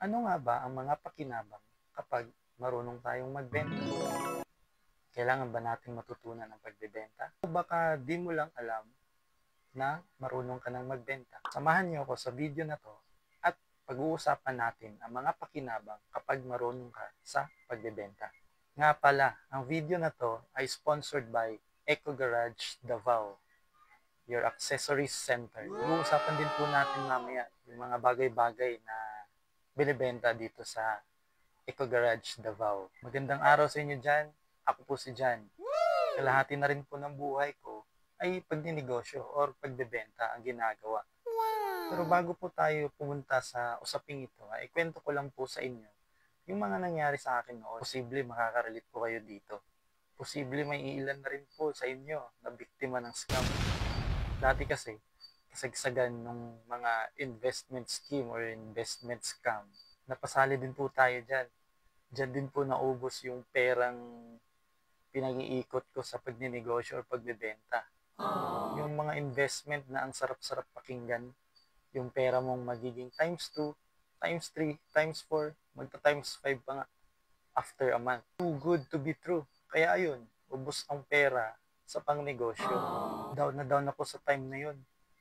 Ano nga ba ang mga pakinabang kapag marunong tayong magbenta? Kailangan ba nating matutunan ang pagbebenta? O baka di mo lang alam na marunong ka ng magbenta? Samahan niyo ako sa video na to at pag-uusapan natin ang mga pakinabang kapag marunong ka sa pagbebenta. Nga pala, ang video na to ay sponsored by Eco Garage Davao, your accessories center. Pag-uusapan din po natin mamaya yung mga bagay-bagay na binibenta dito sa Eco Garage Davao. Magandang araw sa inyo dyan. Ako po si Jan. Kalahati na rin po ng buhay ko ay pagninegosyo or pagbebenta ang ginagawa. Pero bago po tayo pumunta sa usaping ito, ay kwento ko lang po sa inyo yung mga nangyari sa akin noon. Posible makaka-relate po kayo dito. Posible may iilan na rin po sa inyo na biktima ng scam. Dati kasi, kasagsagan ng mga investment scheme or investment scam, napasali din po tayo dyan. Diyan din po naubos yung perang pinag-iikot ko sa pagninegosyo or pagbebenta. Yung mga investment na ang sarap-sarap pakinggan, yung pera mong magiging times 2, times 3, times 4, magta-times 5 pa nga after a month. Too good to be true. Kaya ayun, ubos ang pera sa pangnegosyo. Down na down ako sa time na yun.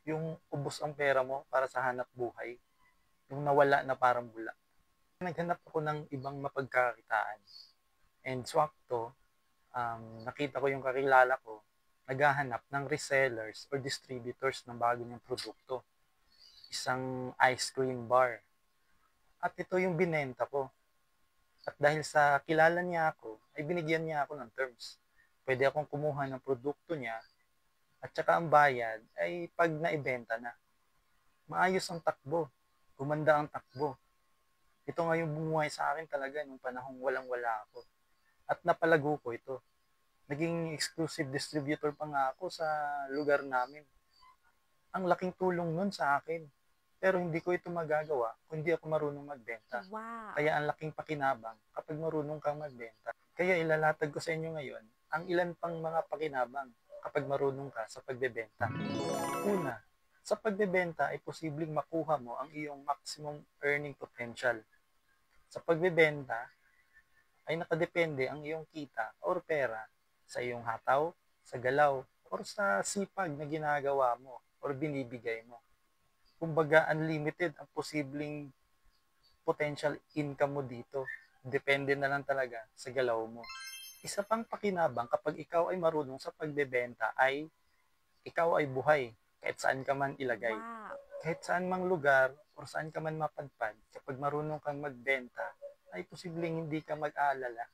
Yung ubos ang pera mo para sa hanap buhay. Yung nawala na parang bula. Naghanap ako ng ibang mapagkakitaan. And swakto, nakita ko yung kakilala ko, naghahanap ng resellers or distributors ng bago niyang produkto. Isang ice cream bar. At ito yung binenta ko. At dahil sa kilala niya ako, ay binigyan niya ako ng terms. Pwede akong kumuha ng produkto niya at saka ang bayad ay pag naibenta na. Maayos ang takbo. Gumanda ang takbo. Ito nga yung bumuhay sa akin talaga nung panahong walang-wala ako. At napalago ko ito. Naging exclusive distributor pa nga ako sa lugar namin. Ang laking tulong nun sa akin. Pero hindi ko ito magagawa kung hindi ako marunong magbenta. Wow. Kaya ang laking pakinabang kapag marunong kang magbenta. Kaya ilalatag ko sa inyo ngayon ang ilan pang mga pakinabang kapag marunong ka sa pagbebenta. Una, sa pagbebenta ay posibleng makuha mo ang iyong maximum earning potential. Sa pagbebenta ay nakadepende ang iyong kita or pera sa iyong hataw, sa galaw, or sa sipag na ginagawa mo or binibigay mo. Kumbaga, unlimited ang posibleng potential income mo dito. Depende na lang talaga sa galaw mo. Isa pang pakinabang kapag ikaw ay marunong sa pagbebenta ay ikaw ay buhay kahit saan ka man ilagay. Wow. Kahit saan mang lugar o saan ka man mapadpad, kapag marunong kang magbenta, ay posibleng hindi ka mag-aalala.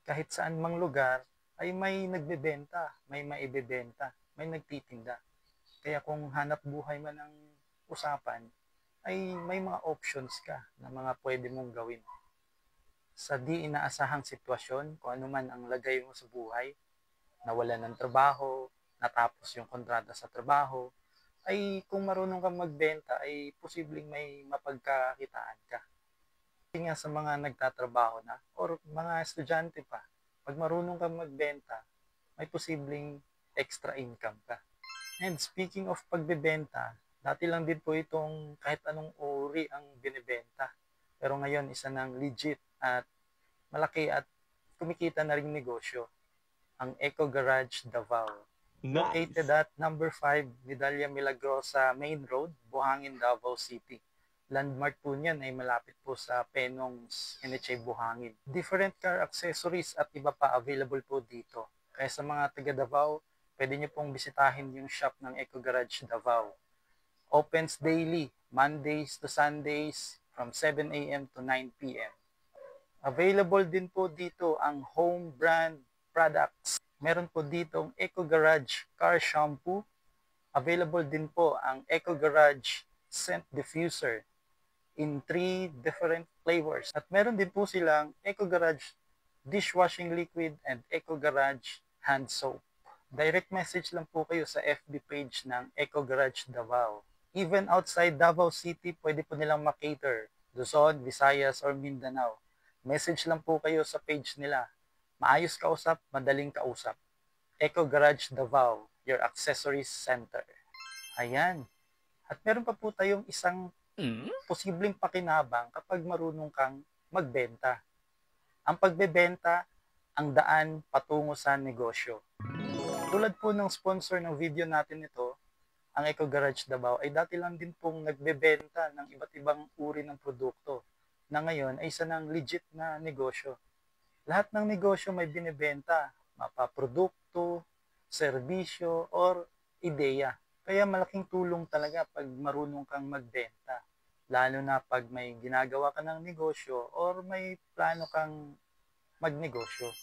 Kahit saan mang lugar ay may nagbebenta, may maibebenta, may nagtitinda. Kaya kung hanap buhay man ang usapan, ay may mga options ka na mga pwede mong gawin. Sa di inaasahang sitwasyon, kung ano man ang lagay mo sa buhay, nawalan ng trabaho, natapos yung kontrata sa trabaho, ay kung marunong kang magbenta, ay posibleng may mapagkakitaan ka. Kasi nga sa mga nagtatrabaho na, or mga estudyante pa, pag marunong kang magbenta, may posibleng extra income ka. And speaking of pagbebenta, dati lang din po itong kahit anong uri ang binibenta. Pero ngayon, isa ng legit at malaki at kumikita na ring negosyo, ang Eco Garage Davao. Located at number 5, Medalla Milagrosa Main Road, Buhangin, Davao City. Landmark po niyan ay malapit po sa Penong's NHA Buhangin. Different car accessories at iba pa available po dito. Kaya sa mga taga Davao, pwede nyo pong bisitahin yung shop ng Eco Garage Davao. Opens daily, Mondays to Sundays, from 7 a.m. to 9 p.m. Available din po dito ang home brand products. Meron po dito ang Eco Garage Car Shampoo. Available din po ang Eco Garage Scent Diffuser in 3 different flavors. At meron din po silang Eco Garage Dishwashing Liquid and Eco Garage Hand Soap. Direct message lang po kayo sa FB page ng Eco Garage Davao. Even outside Davao City, pwede po nilang makater. Luzon, Visayas, or Mindanao. Message lang po kayo sa page nila. Maayos kausap, madaling kausap. Eco Garage Davao, your accessories center. Ayan. At meron pa po tayong isang posibleng pakinabang kapag marunong kang magbenta. Ang pagbebenta, ang daan patungo sa negosyo. Tulad po ng sponsor ng video natin ito, ang Eco Garage Davao ay dati lang din pong nagbebenta ng iba't ibang uri ng produkto na ngayon ay isa ng legit na negosyo. Lahat ng negosyo may binebenta, mapaprodukto, serbisyo, or ideya. Kaya malaking tulong talaga pag marunong kang magbenta. Lalo na pag may ginagawa ka ng negosyo or may plano kang magnegosyo.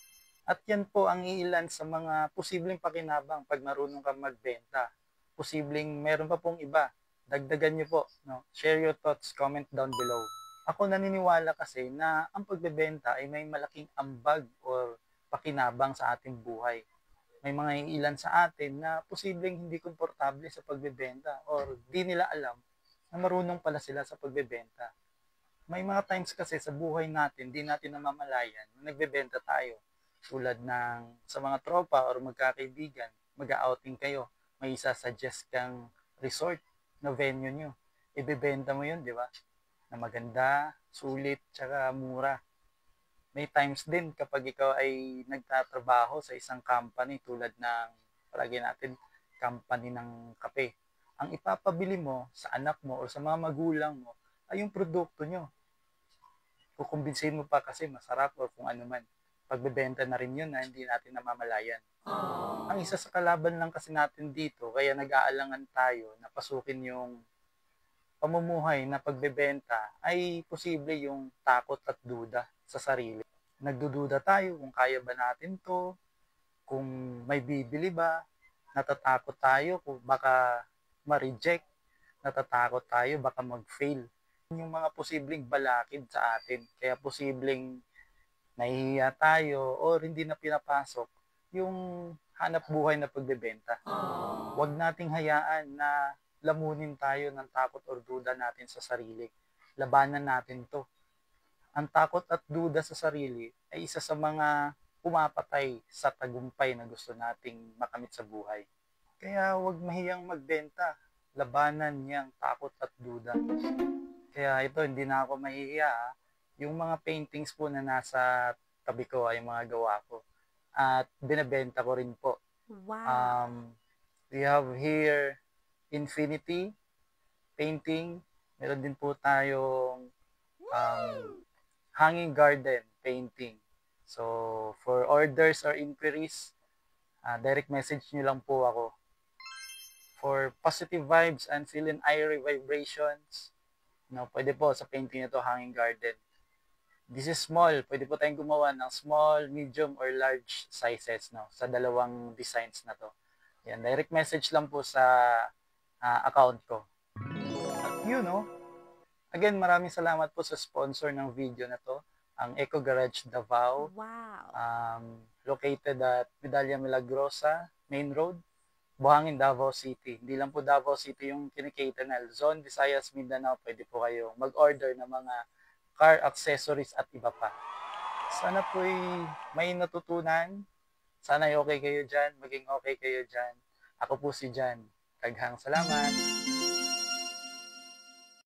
At yan po ang iilan sa mga posibleng pakinabang pag marunong kang magbenta. Posibleng meron pa pong iba. Dagdagan nyo po. No? Share your thoughts, comment down below. Ako naniniwala kasi na ang pagbebenta ay may malaking ambag or pakinabang sa ating buhay. May mga ilan sa atin na posibleng hindi komportable sa pagbebenta or di nila alam na marunong pala sila sa pagbebenta. May mga times kasi sa buhay natin, di natin namamalayan na nagbebenta tayo. Tulad ng sa mga tropa or magkakaibigan, mag-outing kayo, may isa-suggest kang resort na venue nyo. Ibebenta mo yun, di ba? Na maganda, sulit, tsaka mura. May times din kapag ikaw ay nagtatrabaho sa isang company tulad ng, palagi natin, company ng kape. Ang ipapabili mo sa anak mo o sa mga magulang mo ay yung produkto nyo. Kukumbinsihin mo pa kasi masarap o kung ano man. Pagbebenta na rin yun na hindi natin namamalayan. Ang isa sa kalaban lang kasi natin dito, kaya nag-aalangan tayo na pasukin yung pamumuhay na pagbebenta ay posible yung takot at duda sa sarili. Nagdududa tayo kung kaya ba natin to, kung may bibili ba, natatakot tayo kung baka ma-reject, natatakot tayo baka mag-fail. Yung mga posibleng balakid sa atin, kaya posibleng nahihiya tayo o hindi na pinapasok yung hanap buhay na pagbebenta. Huwag nating hayaan na lamunin tayo ng takot or duda natin sa sarili. Labanan natin to. Ang takot at duda sa sarili ay isa sa mga pumapatay sa tagumpay na gusto nating makamit sa buhay. Kaya huwag mahiyang magbenta. Labanan niyang takot at duda. Kaya ito, hindi na ako mahihiya. Yung mga paintings po na nasa tabi ko ay mga gawa ko. At binebenta ko rin po. Wow. We have here Infinity painting. Meron din po tayong Hanging Garden painting. So, for orders or inquiries, direct message nyo lang po ako. For positive vibes and feeling airy vibrations, no, pwede po sa painting na to, Hanging Garden. This is small. Pwede po tayong gumawa ng small, medium, or large sizes, no, sa dalawang designs na to. Yan, direct message lang po sa account ko. At yun, no, again, maraming salamat po sa sponsor ng video na to, ang Eco Garage Davao. Wow. Located at Vidalia Milagrosa, Main Road, Buhangin, Davao City. Hindi lang po Davao City yung kinikita na Luzon, Visayas, Mindanao. Pwede po kayo mag-order ng mga car accessories at iba pa. Sana po may natutunan. Sana okay kayo dyan, maging okay kayo dyan. Ako po si Jan. Daghang salamat.